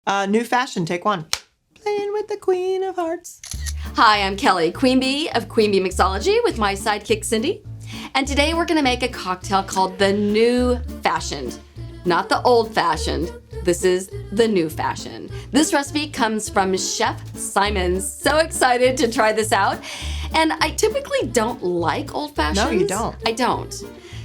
New fashion, take one. Playing with the Queen of Hearts. Hi, I'm Kelly, Queen Bee of Queen Bee Mixology with my sidekick Cindy. And today we're gonna make a cocktail called the New Fashioned. Not the old fashioned, this is the new fashion. This recipe comes from Chef Simon's. So excited to try this out. And I typically don't like old fashions. No, you don't. I don't.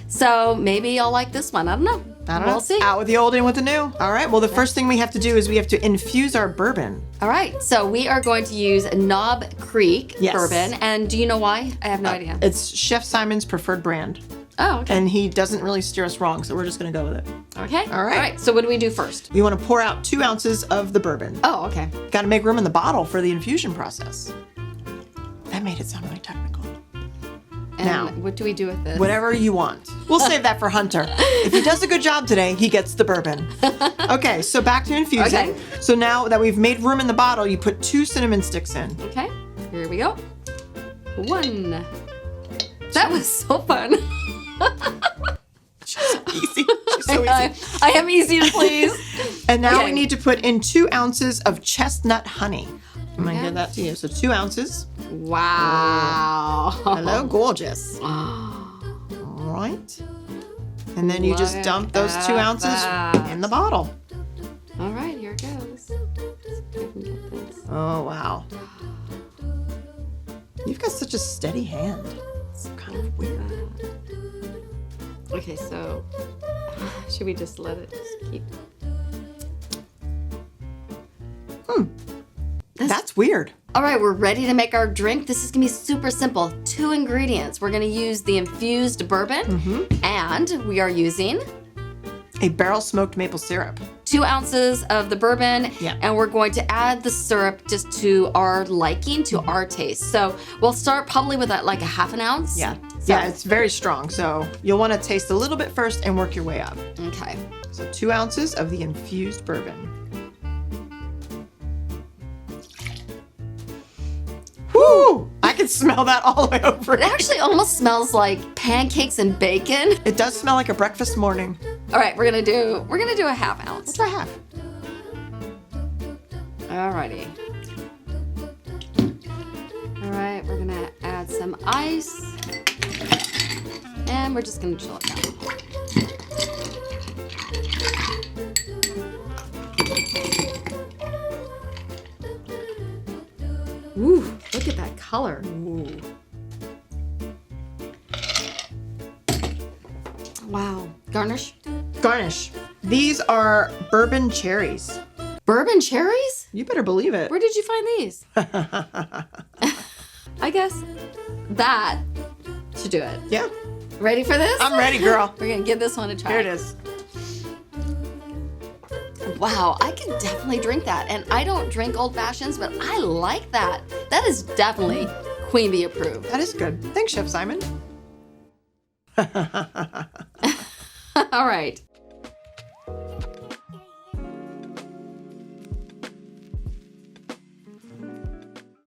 So maybe I'll like this one, I don't know. We'll see. Out with the old, in with the new. All right, well, the first thing we have to do is we have to infuse our bourbon. All right, so we are going to use Knob Creek bourbon. And do you know why? I have no idea. It's Chef Simon's preferred brand. Oh, okay. And he doesn't really steer us wrong, so we're just gonna go with it. Okay. All right. So what do we do first? We wanna pour out 2 ounces of the bourbon. Oh, okay. Gotta make room in the bottle for the infusion process. That made it sound really technical. And now, what do we do with this? Whatever you want. We'll save that for Hunter. If he does a good job today, he gets the bourbon. Okay, so back to infusing. Okay. So now that we've made room in the bottle, you put 2 cinnamon sticks in. Okay, here we go. 1. That was so fun. She's so easy. She's so easy. I am easy to please. And now Okay. we need to put in 2 ounces of chestnut honey. I'm gonna give that to you. So 2 ounces. Wow. Hello, gorgeous. All right. And then you just dump those 2 ounces in the bottle. All right, here it goes. If I can get this. Oh, wow. You've got such a steady hand. It's kind of weird. Okay, so should we just let it just keep? That's weird. All right, we're ready to make our drink. This is gonna be super simple. 2 ingredients. We're gonna use the infused bourbon, and we are using A barrel smoked maple syrup. 2 ounces of the bourbon, and we're going to add the syrup just to our liking, to our taste. So we'll start probably with like a half an ounce. Yeah. So- Yeah, it's very strong. So you'll want to taste a little bit first and work your way up. Okay. So 2 ounces of the infused bourbon. Woo! I can smell that all the way over. It actually almost smells like pancakes and bacon. It does smell like a breakfast morning. All right, we're gonna do a half ounce. Let's try half. Alrighty. All right, we're gonna add some ice, and we're just gonna chill it down. Ooh, look at that color. Ooh. Wow. Garnish? Garnish. These are bourbon cherries. Bourbon cherries? You better believe it. Where did you find these? I guess that should do it. Yeah. Ready for this? I'm ready, girl. We're gonna give this one a try. Here it is. Wow, I can definitely drink that. And I don't drink old fashions, but I like that. That is definitely Queen Bee approved. That is good. Thanks, Chef Simon.